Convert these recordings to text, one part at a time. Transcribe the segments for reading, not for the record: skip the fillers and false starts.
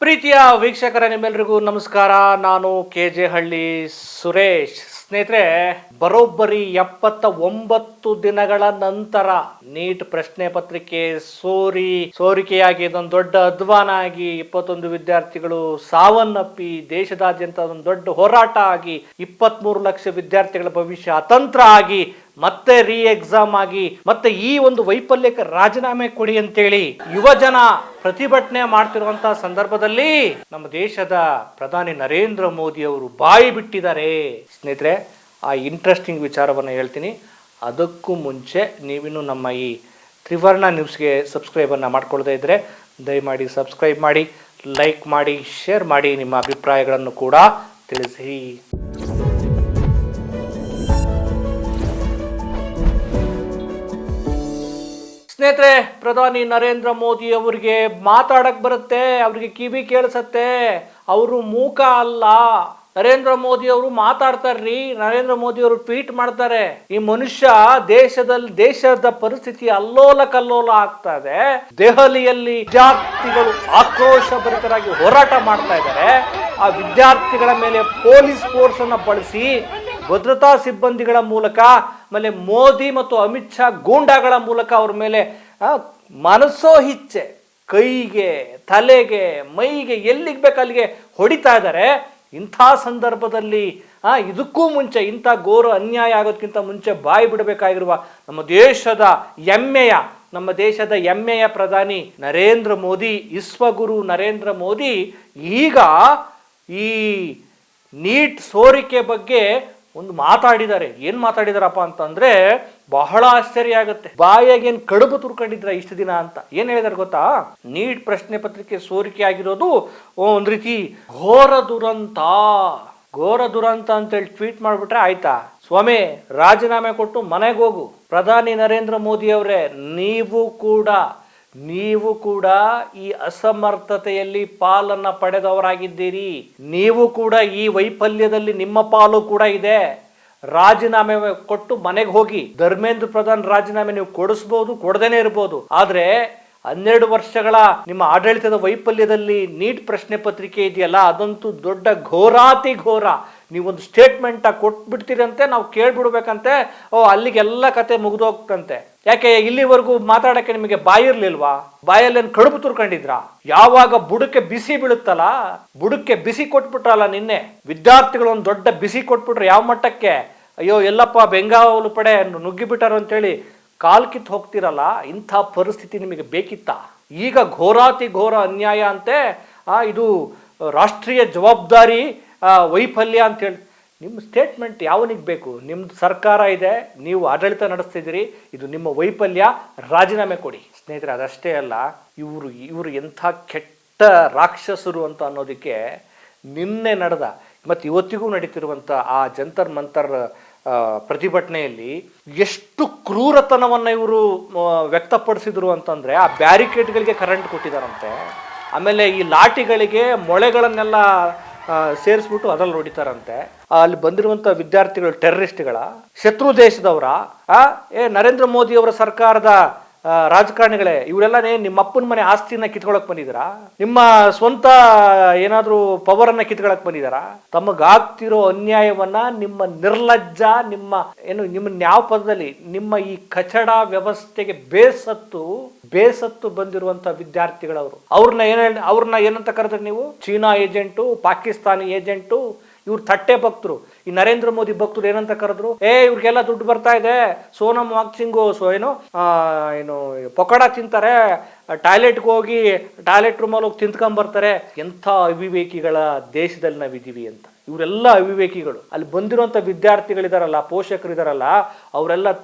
ಪ್ರೀತಿಯ ವೀಕ್ಷಕರ ನಿಮ್ಮೆಲ್ಲರಿಗೂ ನಮಸ್ಕಾರ. ನಾನು KJ ಹಳ್ಳಿ ಸುರೇಶ್. ಸ್ನೇಹಿತರೆ, ಬರೋಬ್ಬರಿ 79 ದಿನಗಳ ನಂತರ ನೀಟ್ ಪ್ರಶ್ನೆ ಪತ್ರಿಕೆ ಸೋರಿಕೆಯಾಗಿ ಇದೊಂದು ದೊಡ್ಡ ಅಧ್ವಾನ ಆಗಿ 21 ವಿದ್ಯಾರ್ಥಿಗಳು ಸಾವನ್ನಪ್ಪಿ ದೇಶದಾದ್ಯಂತ ಒಂದು ದೊಡ್ಡ ಹೋರಾಟ ಆಗಿ 23 ಲಕ್ಷ ವಿದ್ಯಾರ್ಥಿಗಳ ಭವಿಷ್ಯ ಅತಂತ್ರ ಆಗಿ ಮತ್ತೆ ಎಕ್ಸಾಮ್ ಆಗಿ ಮತ್ತೆ ಈ ಒಂದು ವೈಫಲ್ಯಕ್ಕೆ ರಾಜೀನಾಮೆ ಕೊಡಿ ಅಂತೇಳಿ ಯುವ ಜನ ಪ್ರತಿಭಟನೆ ಮಾಡ್ತಿರುವಂತಹ ಸಂದರ್ಭದಲ್ಲಿ ನಮ್ಮ ದೇಶದ ಪ್ರಧಾನಿ ನರೇಂದ್ರ ಮೋದಿ ಅವರು ಬಾಯಿ ಬಿಟ್ಟಿದ್ದಾರೆ. ಸ್ನೇಹಿತರೆ, ಆ ಇಂಟ್ರೆಸ್ಟಿಂಗ್ ವಿಚಾರವನ್ನು ಹೇಳ್ತೀನಿ. ಅದಕ್ಕೂ ಮುಂಚೆ ನೀವಿನ್ನು ನಮ್ಮ ಈ ತ್ರಿವರ್ಣ ನ್ಯೂಸ್ಗೆ ಸಬ್ಸ್ಕ್ರೈಬನ್ನು ಮಾಡ್ಕೊಳ್ಳದೇ ಇದ್ದರೆ ದಯಮಾಡಿ ಸಬ್ಸ್ಕ್ರೈಬ್ ಮಾಡಿ, ಲೈಕ್ ಮಾಡಿ, ಶೇರ್ ಮಾಡಿ, ನಿಮ್ಮ ಅಭಿಪ್ರಾಯಗಳನ್ನು ಕೂಡ ತಿಳಿಸಿ. ಸ್ನೇಹಿತರೆ, ಪ್ರಧಾನಿ ನರೇಂದ್ರ ಮೋದಿ ಅವರಿಗೆ ಮಾತಾಡಕ್ ಬರುತ್ತೆ, ಅವ್ರಿಗೆ ಕಿವಿ ಕೇಳಿಸತ್ತೆ, ಅವರು ಮೂಕ ಅಲ್ಲ. ನರೇಂದ್ರ ಮೋದಿ ಅವರು ಮಾತಾಡ್ತಾರ್ರಿ. ನರೇಂದ್ರ ಮೋದಿ ಅವರು ಟ್ವೀಟ್ ಮಾಡ್ತಾರೆ. ಈ ಮನುಷ್ಯ ದೇಶದ ಪರಿಸ್ಥಿತಿ ಅಲ್ಲೋಲ ಕಲ್ಲೋಲ ಆಗ್ತಾ ಇದೆ. ದೆಹಲಿಯಲ್ಲಿ ವಿದ್ಯಾರ್ಥಿಗಳು ಆಕ್ರೋಶ ಭರಿತರಾಗಿ ಹೋರಾಟ ಮಾಡ್ತಾ ಇದ್ದಾರೆ. ಆ ವಿದ್ಯಾರ್ಥಿಗಳ ಮೇಲೆ ಪೊಲೀಸ್ ಫೋರ್ಸ್ ಅನ್ನ ಬಳಸಿ ಭದ್ರತಾ ಸಿಬ್ಬಂದಿಗಳ ಮೂಲಕ, ಆಮೇಲೆ ಮೋದಿ ಮತ್ತು ಅಮಿತ್ ಶಾ ಗೂಂಡಾಗಳ ಮೂಲಕ ಅವ್ರ ಮೇಲೆ ಮನಸ್ಸೋ ಇಚ್ಛೆ ಕೈಗೆ, ತಲೆಗೆ, ಮೈಗೆ, ಎಲ್ಲಿಗೆ ಬೇಕು ಅಲ್ಲಿಗೆ ಹೊಡಿತಾ ಇದ್ದಾರೆ. ಇಂಥ ಸಂದರ್ಭದಲ್ಲಿ ಇದಕ್ಕೂ ಮುಂಚೆ ಇಂಥ ಘೋರ ಅನ್ಯಾಯ ಆಗೋದಕ್ಕಿಂತ ಮುಂಚೆ ಬಾಯಿ ಬಿಡಬೇಕಾಗಿರುವ ನಮ್ಮ ದೇಶದ ಹೆಮ್ಮೆಯ ಪ್ರಧಾನಿ ನರೇಂದ್ರ ಮೋದಿ, ವಿಶ್ವಗುರು ನರೇಂದ್ರ ಮೋದಿ ಈಗ ಈ ನೀಟ್ ಸೋರಿಕೆ ಬಗ್ಗೆ ಒಂದು ಮಾತಾಡಿದ್ದಾರೆ. ಏನ್ ಮಾತಾಡಿದಾರಪ್ಪ ಅಂತಂದ್ರೆ ಬಹಳ ಆಶ್ಚರ್ಯ ಆಗುತ್ತೆ. ಬಾಯಾಗೇನ್ ಕಡುಬು ತುರ್ಕೊಂಡಿದ್ರ ಇಷ್ಟು ದಿನ ಅಂತ. ಏನ್ ಹೇಳಿದಾರೆ ಗೊತ್ತಾ? ನೀಟ್ ಪ್ರಶ್ನೆ ಪತ್ರಿಕೆ ಸೋರಿಕೆ ಆಗಿರೋದು ಒಂದ್ ರೀತಿ ಘೋರ ದುರಂತ ಅಂತೇಳಿ ಟ್ವೀಟ್ ಮಾಡ್ಬಿಟ್ರೆ ಆಯ್ತಾ? ಸ್ವಾಮಿ, ರಾಜೀನಾಮೆ ಕೊಟ್ಟು ಮನೆಗೆ ಹೋಗು. ಪ್ರಧಾನಿ ನರೇಂದ್ರ ಮೋದಿ ಅವರೇ, ನೀವು ಕೂಡ ಈ ಅಸಮರ್ಥತೆಯಲ್ಲಿ ಪಾಲನ್ನ ಪಡೆದವರಾಗಿದ್ದೀರಿ. ನೀವು ಕೂಡ ಈ ವೈಫಲ್ಯದಲ್ಲಿ ನಿಮ್ಮ ಪಾಲು ಕೂಡ ಇದೆ. ರಾಜೀನಾಮೆ ಕೊಟ್ಟು ಮನೆಗೆ ಹೋಗಿ. ಧರ್ಮೇಂದ್ರ ಪ್ರಧಾನ್ ರಾಜೀನಾಮೆ ನೀವು ಕೊಡಿಸ್ಬೋದು, ಕೊಡದೇನೆ ಇರ್ಬೋದು. ಆದ್ರೆ 12 ವರ್ಷಗಳ ನಿಮ್ಮ ಆಡಳಿತದ ವೈಫಲ್ಯದಲ್ಲಿ ನೀಟ್ ಪ್ರಶ್ನೆ ಪತ್ರಿಕೆ ಇದೆಯಲ್ಲ, ಅದಂತೂ ದೊಡ್ಡ ಘೋರಾತಿ ಘೋರ. ನೀವೊಂದು ಸ್ಟೇಟ್ಮೆಂಟ್ ಕೊಟ್ಬಿಡ್ತೀರಂತೆ, ನಾವು ಕೇಳ್ಬಿಡ್ಬೇಕಂತೆ. ಅಲ್ಲಿಗೆಲ್ಲ ಕತೆ ಮುಗಿದೋಗ್ತಂತೆ. ಯಾಕೆ ಇಲ್ಲಿವರೆಗೂ ಮಾತಾಡಕ್ಕೆ ನಿಮಗೆ ಬಾಯಿ ಇರ್ಲಿಲ್ವಾ? ಬಾಯಲ್ಲೇನು ಕಡುಬು ತುರ್ಕೊಂಡಿದ್ರ? ಯಾವಾಗ ಬುಡಕ್ಕೆ ಬಿಸಿ ಬೀಳುತ್ತಲ್ಲ, ಬುಡಕ್ಕೆ ಬಿಸಿ ಕೊಟ್ಬಿಟ್ರಲ್ಲ ನಿನ್ನೆ ವಿದ್ಯಾರ್ಥಿಗಳು, ಒಂದು ದೊಡ್ಡ ಬಿಸಿ ಕೊಟ್ಬಿಟ್ರೆ ಯಾವ ಮಟ್ಟಕ್ಕೆ? ಅಯ್ಯೋ ಎಲ್ಲಪ್ಪ ಬೆಂಗಾವಲು ಪಡೆ ನುಗ್ಗಿಬಿಟ್ಟಾರು ಅಂತೇಳಿ ಕಾಲ್ ಕಿತ್ತು ಹೋಗ್ತಿರಲ್ಲ. ಇಂಥ ಪರಿಸ್ಥಿತಿ ನಿಮಗೆ ಬೇಕಿತ್ತ? ಈಗ ಘೋರಾತಿ ಘೋರ ಅನ್ಯಾಯ ಅಂತೆ. ಇದು ರಾಷ್ಟ್ರೀಯ ಜವಾಬ್ದಾರಿ ವೈಫಲ್ಯ ಅಂತೇಳಿ ನಿಮ್ಮ ಸ್ಟೇಟ್ಮೆಂಟ್ ಯಾವನಿಗೆ ಬೇಕು? ನಿಮ್ದು ಸರ್ಕಾರ ಇದೆ, ನೀವು ಆಡಳಿತ ನಡೆಸ್ತಿದ್ದೀರಿ, ಇದು ನಿಮ್ಮ ವೈಫಲ್ಯ, ರಾಜೀನಾಮೆ ಕೊಡಿ. ಸ್ನೇಹಿತರೆ, ಅದಷ್ಟೇ ಅಲ್ಲ, ಇವರು ಎಂಥ ಕೆಟ್ಟ ರಾಕ್ಷಸರು ಅಂತ ಅನ್ನೋದಕ್ಕೆ ನಿನ್ನೆ ನಡೆದ ಮತ್ತು ಇವತ್ತಿಗೂ ನಡೀತಿರುವಂಥ ಆ ಜಂತರ್ ಮಂತರ್ ಪ್ರತಿಭಟನೆಯಲ್ಲಿ ಎಷ್ಟು ಕ್ರೂರತನವನ್ನು ಇವರು ವ್ಯಕ್ತಪಡಿಸಿದ್ರು ಅಂತಂದರೆ, ಆ ಬ್ಯಾರಿಕೇಡ್ಗಳಿಗೆ ಕರೆಂಟ್ ಕೊಟ್ಟಿದ್ದಾರಂತೆ. ಆಮೇಲೆ ಈ ಲಾಠಿಗಳಿಗೆ ಮೊಳೆಗಳನ್ನೆಲ್ಲ ಸೇರಿಸ್ಬಿಟ್ಟು ಅದ್ರಲ್ಲಿ ಹೊಡಿತಾರಂತೆ. ಅಲ್ಲಿ ಬಂದಿರುವಂಥ ವಿದ್ಯಾರ್ಥಿಗಳು ಟೆರರಿಸ್ಟ್ಗಳ, ಶತ್ರು ದೇಶದವರ, ನರೇಂದ್ರ ಮೋದಿ ಅವರ ಸರ್ಕಾರದ ರಾಜಕಾರಣಿಗಳೇ, ಇವರೆಲ್ಲನೇ ನಿಮ್ಮ ಅಪ್ಪನ ಮನೆ ಆಸ್ತಿನ ಕಿತ್ಕೊಳಕ್ ಬಂದಿದ್ದಾರಾ? ನಿಮ್ಮ ಸ್ವಂತ ಏನಾದ್ರೂ ಪವರ್ ಅನ್ನ ಕಿತ್ಕೊಳಕ್ ಬಂದಿದ್ದಾರಾ? ತಮಗಾಗ್ತಿರೋ ಅನ್ಯಾಯವನ್ನ ನಿಮ್ಮ ನಿರ್ಲಜ್ಜ, ನಿಮ್ಮನ್ನ ಯಾವ ಪದದಲ್ಲಿ, ನಿಮ್ಮ ಈ ಕಚಡ ವ್ಯವಸ್ಥೆಗೆ ಬೇಸತ್ತು ಬಂದಿರುವಂತ ವಿದ್ಯಾರ್ಥಿಗಳವರು. ಅವ್ರನ್ನ ಏನಂತ ಕರೆದ್ರೆ ನೀವು? ಚೀನಾ ಏಜೆಂಟು, ಪಾಕಿಸ್ತಾನಿ ಏಜೆಂಟು, ಇವ್ರು ತಟ್ಟೆ ಭಕ್ತರು. ಈ ನರೇಂದ್ರ ಮೋದಿ ಭಕ್ತರು ಏನಂತ ಕರೆದ್ರು? ಇವ್ರಿಗೆಲ್ಲ ದುಡ್ಡು ಬರ್ತಾ ಇದೆ, ಸೋನಮ್ ವಾಂಗ್ಸಿಂಗು ಏನು ಪಕೋಡ ತಿಂತಾರೆ, ಟಾಯ್ಲೆಟ್ಗೆ ಹೋಗಿ ಟಾಯ್ಲೆಟ್ ರೂಮಲ್ಲಿ ಹೋಗಿ ತಿಂತ್ಕೊಂಡ್ಬರ್ತಾರೆ. ಎಂಥ ಅವಿವೇಕಿಗಳ ದೇಶದಲ್ಲಿ ನಾವಿದ್ದೀವಿ ಅಂತ. ಇವರೆಲ್ಲ ಅವಿವೇಕಿಗಳು. ಅಲ್ಲಿ ಬಂದಿರುವಂಥ ವಿದ್ಯಾರ್ಥಿಗಳಿದಾರಲ್ಲ, ಪೋಷಕರಿದಾರಲ್ಲ, ಅವರೆಲ್ಲ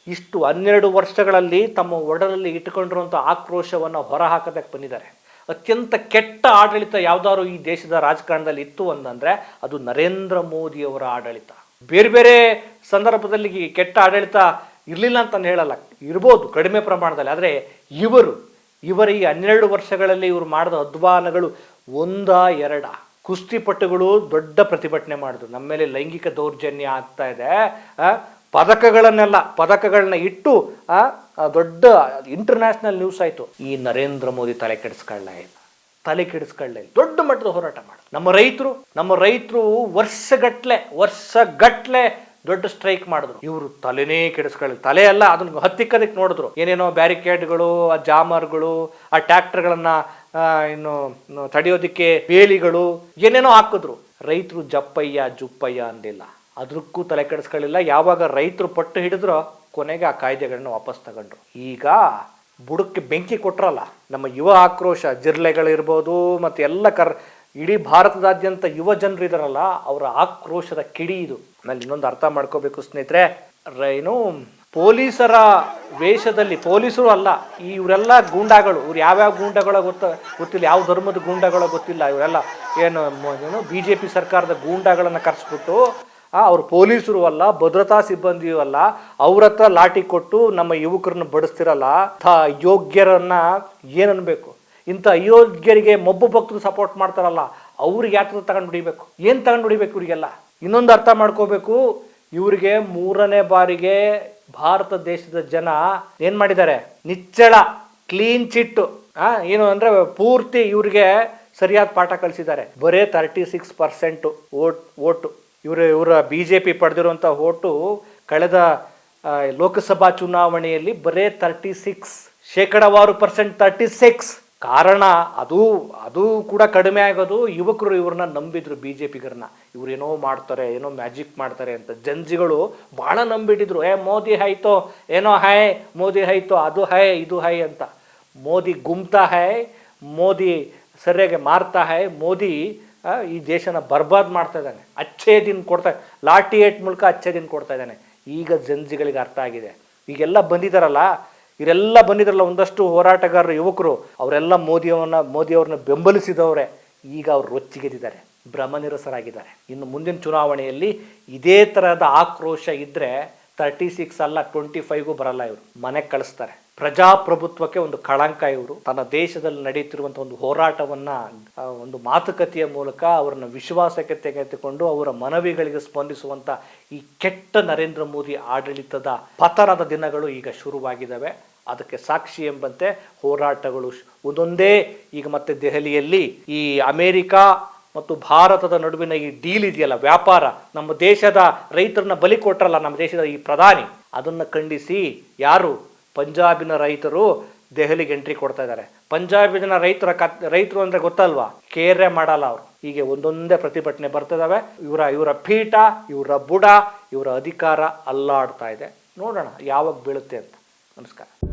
ಇಷ್ಟು 12 ವರ್ಷಗಳಲ್ಲಿ ತಮ್ಮ ಒಡಲಲ್ಲಿ ಇಟ್ಟುಕೊಂಡಿರುವಂಥ ಆಕ್ರೋಶವನ್ನು ಹೊರಹಾಕೋದಕ್ಕೆ ಬಂದಿದ್ದಾರೆ. ಅತ್ಯಂತ ಕೆಟ್ಟ ಆಡಳಿತ ಯಾವ್ದಾದ್ರು ಈ ದೇಶದ ರಾಜಕಾರಣದಲ್ಲಿ ಇತ್ತು ಅಂತಂದ್ರೆ ಅದು ನರೇಂದ್ರ ಮೋದಿ ಅವರ ಆಡಳಿತ. ಬೇರೆ ಬೇರೆ ಸಂದರ್ಭದಲ್ಲಿ ಕೆಟ್ಟ ಆಡಳಿತ ಇರಲಿಲ್ಲ ಅಂತ ಹೇಳಲ್ಲ, ಇರ್ಬೋದು ಕಡಿಮೆ ಪ್ರಮಾಣದಲ್ಲಿ. ಆದರೆ ಇವರ ಈ 12 ವರ್ಷಗಳಲ್ಲಿ ಇವರು ಮಾಡಿದ ಅಧ್ವಾನಗಳು 1-2. ಕುಸ್ತಿಪಟುಗಳು ದೊಡ್ಡ ಪ್ರತಿಭಟನೆ ಮಾಡಿದ್ರು. ನಮ್ಮ ಮೇಲೆ ಲೈಂಗಿಕ ದೌರ್ಜನ್ಯ ಆಗ್ತಾ ಇದೆ, ಪದಕಗಳನ್ನ ಇಟ್ಟು ದೊಡ್ಡ ಇಂಟರ್ನ್ಯಾಷನಲ್ ನ್ಯೂಸ್ ಆಯಿತು. ಈ ನರೇಂದ್ರ ಮೋದಿ ತಲೆ ಕೆಡಿಸ್ಕೊಳ್ಳ ಇಲ್ಲ. ತಲೆ ಕೆಡಿಸ್ಕೊಳ್ಳಿ, ದೊಡ್ಡ ಮಟ್ಟದ ಹೋರಾಟ ಮಾಡಿ. ನಮ್ಮ ರೈತರು ವರ್ಷಗಟ್ಲೆ ದೊಡ್ಡ ಸ್ಟ್ರೈಕ್ ಮಾಡಿದ್ರು. ಇವರು ತಲೆನೇ ಕೆಡಿಸ್ಕೊಳ್ಳಿ, ತಲೆ ಅಲ್ಲ ಅದನ್ನ ಹತ್ತಿಕ್ಕದಕ್ಕೆ ನೋಡಿದ್ರು. ಏನೇನೋ ಬ್ಯಾರಿಕೇಡ್ಗಳು, ಆ ಜಾಮರ್ಗಳು, ಆ ಟ್ರ್ಯಾಕ್ಟರ್ಗಳನ್ನ ಇನ್ನು ತಡೆಯೋದಿಕ್ಕೆ ಬೇಲಿಗಳು ಏನೇನೋ ಹಾಕಿದ್ರು. ರೈತರು ಜಪ್ಪಯ್ಯ ಜುಪ್ಪಯ್ಯ ಅಂದಿಲ್ಲ, ಅದಕ್ಕೂ ತಲೆ ಕೆಡಿಸ್ಕೊಳ್ಳಿಲ್ಲ. ಯಾವಾಗ ರೈತರು ಪಟ್ಟು ಹಿಡಿದ್ರೋ ಕೊನೆಗೆ ಆ ಕಾಯ್ದೆಗಳನ್ನ ವಾಪಸ್ ತಗೊಂಡ್ರು. ಈಗ ಬುಡಕ್ಕೆ ಬೆಂಕಿ ಕೊಟ್ರಲ್ಲ, ನಮ್ಮ ಯುವ ಆಕ್ರೋಶ, ಜಿರ್ಲೆಗಳಿರ್ಬೋದು ಮತ್ತು ಎಲ್ಲ ಇಡೀ ಭಾರತದಾದ್ಯಂತ ಯುವ ಜನರು ಇದಾರಲ್ಲ, ಅವರ ಆಕ್ರೋಶದ ಕಿಡಿ ಇದು. ಆಮೇಲೆ ಇನ್ನೊಂದು ಅರ್ಥ ಮಾಡ್ಕೋಬೇಕು ಸ್ನೇಹಿತರೆ, ಏನು ಪೊಲೀಸರ ವೇಷದಲ್ಲಿ, ಪೊಲೀಸರು ಅಲ್ಲ ಇವರೆಲ್ಲ ಗೂಂಡಾಗಳು. ಇವ್ರು ಯಾವ್ಯಾವ ಗೂಂಡಾಗಳ ಗೊತ್ತಿಲ್ಲ, ಯಾವ ಧರ್ಮದ ಗೂಂಡಾಗಳ ಗೊತ್ತಿಲ್ಲ. ಇವರೆಲ್ಲ ಏನು BJP ಸರ್ಕಾರದ ಗೂಂಡಾಗಳನ್ನು ಕರೆಸ್ಬಿಟ್ಟು ಅವ್ರು ಪೊಲೀಸರು ಅಲ್ಲ, ಭದ್ರತಾ ಸಿಬ್ಬಂದಿಯೂ ಅಲ್ಲ, ಅವ್ರ ಹತ್ರ ಲಾಠಿ ಕೊಟ್ಟು ನಮ್ಮ ಯುವಕರನ್ನ ಬಡಿಸ್ತಿರಲ್ಲ. ಯೋಗ್ಯರನ್ನ ಏನನ್ಬೇಕು? ಇಂಥ ಅಯೋಗ್ಯರಿಗೆ ಮೊಬ್ಬು ಭಕ್ತರು ಸಪೋರ್ಟ್ ಮಾಡ್ತಾರಲ್ಲ, ಅವ್ರಿಗೆ ಯಾತ್ರ ತಗೊಂಡು ಹೊಡಿಬೇಕು? ಏನು ತಗೊಂಡು ಹೊಡಿಬೇಕು ಇವರಿಗೆಲ್ಲ? ಇನ್ನೊಂದು ಅರ್ಥ ಮಾಡ್ಕೋಬೇಕು, ಇವರಿಗೆ 3ನೇ ಬಾರಿಗೆ ಭಾರತ ದೇಶದ ಜನ ಏನು ಮಾಡಿದ್ದಾರೆ? ನಿಚ್ಚಳ ಕ್ಲೀನ್ ಚಿಟ್ಟು ಏನು ಅಂದರೆ ಪೂರ್ತಿ ಇವ್ರಿಗೆ ಸರಿಯಾದ ಪಾಠ ಕಲಿಸಿದ್ದಾರೆ. ಬರೇ 36% ಓಟು ಇವರ BJP ಪಡೆದಿರುವಂಥ ಓಟು ಕಳೆದ ಲೋಕಸಭಾ ಚುನಾವಣೆಯಲ್ಲಿ ಬರೇ 36%. ಕಾರಣ ಅದು ಕೂಡ ಕಡಿಮೆ ಆಗೋದು ಯುವಕರು ಇವ್ರನ್ನ ನಂಬಿದ್ರು, BJPಗರನ್ನ. ಇವ್ರೇನೋ ಮಾಡ್ತಾರೆ, ಏನೋ ಮ್ಯಾಜಿಕ್ ಮಾಡ್ತಾರೆ ಅಂತ ಜಂಜಿಗಳು ಭಾಳ ನಂಬಿಟ್ಟಿದ್ರು. ಮೋದಿ ಹೈತೋ ಏನೋ ಹೈ, ಮೋದಿ ಹೈತೋ ಅದು ಹೈ ಇದು ಹೈ ಅಂತ. ಮೋದಿ ಗುಮ್ತಾ ಹೈ, ಮೋದಿ ಸರಿಯಾಗಿ ಮಾರ್ತಾ ಹೈ, ಮೋದಿ ಈ ದೇಶನ ಬರ್ಬಾದ್ ಮಾಡ್ತಾ ಇದ್ದಾನೆ, ಅಚ್ಚೇ ದಿನ ಕೊಡ್ತಾ, ಲಾಠಿ ಏಟ್ ಮೂಲಕ ಅಚ್ಚೇ ದಿನ ಕೊಡ್ತಾ ಇದ್ದಾನೆ. ಈಗ ಜಂಜಿಗಳಿಗೆ ಅರ್ಥ ಆಗಿದೆ. ಈಗೆಲ್ಲ ಬಂದಿದ್ರಲ್ಲ ಒಂದಷ್ಟು ಹೋರಾಟಗಾರರು, ಯುವಕರು, ಅವರೆಲ್ಲ ಮೋದಿಯವ್ರನ್ನ ಬೆಂಬಲಿಸಿದವರೇ. ಈಗ ಅವ್ರು ರೊಚ್ಚಿಗೆದ್ದಿದ್ದಾರೆ, ಭ್ರಮನಿರಸರಾಗಿದ್ದಾರೆ. ಇನ್ನು ಮುಂದಿನ ಚುನಾವಣೆಯಲ್ಲಿ ಇದೇ ತರಹದ ಆಕ್ರೋಶ ಇದ್ರೆ 36 ಅಲ್ಲ 25ಗೂ ಬರಲ್ಲ. ಇವರು ಮನೆಗೆ ಕಳಿಸ್ತಾರೆ. ಪ್ರಜಾಪ್ರಭುತ್ವಕ್ಕೆ ಒಂದು ಕಳಂಕ. ಇವರು ತನ್ನ ದೇಶದಲ್ಲಿ ನಡೆಯುತ್ತಿರುವಂಥ ಒಂದು ಹೋರಾಟವನ್ನ ಒಂದು ಮಾತುಕತೆಯ ಮೂಲಕ ಅವರನ್ನ ವಿಶ್ವಾಸಕ್ಕೆ ತೆಗೆದುಕೊಂಡು ಅವರ ಮನವಿಗಳಿಗೆ ಸ್ಪಂದಿಸುವಂತ ಈ ಕೆಟ್ಟ ನರೇಂದ್ರ ಮೋದಿ ಆಡಳಿತದ ಪತನದ ದಿನಗಳು ಈಗ ಶುರುವಾಗಿದ್ದಾವೆ. ಅದಕ್ಕೆ ಸಾಕ್ಷಿ ಎಂಬಂತೆ ಹೋರಾಟಗಳು ಒಂದೊಂದೇ. ಈಗ ಮತ್ತೆ ದೆಹಲಿಯಲ್ಲಿ ಈ ಅಮೆರಿಕ ಮತ್ತು ಭಾರತದ ನಡುವಿನ ಈ ಡೀಲ್ ಇದೆಯಲ್ಲ, ವ್ಯಾಪಾರ, ನಮ್ಮ ದೇಶದ ರೈತರನ್ನ ಬಲಿ ಕೊಟ್ರಲ್ಲ ನಮ್ಮ ದೇಶದ ಈ ಪ್ರಧಾನಿ, ಅದನ್ನು ಖಂಡಿಸಿ ಯಾರು ಪಂಜಾಬಿನ ರೈತರು ದೆಹಲಿಗೆ ಎಂಟ್ರಿ ಕೊಡ್ತಾ ಇದ್ದಾರೆ. ಪಂಜಾಬಿನ ರೈತರು ಅಂದ್ರೆ ಗೊತ್ತಲ್ವಾ, ಕೇರೆ ಮಾಡಲ್ಲ ಅವರು. ಹೀಗೆ ಒಂದೊಂದೇ ಪ್ರತಿಭಟನೆ ಬರ್ತಿದಾವೆ. ಇವರ ಪೀಠ, ಇವರ ಬುಡ, ಇವರ ಅಧಿಕಾರ ಅಲ್ಲಾಡ್ತಾ ಇದೆ. ನೋಡೋಣ ಯಾವಾಗ ಬೀಳುತ್ತೆ ಅಂತ. ನಮಸ್ಕಾರ.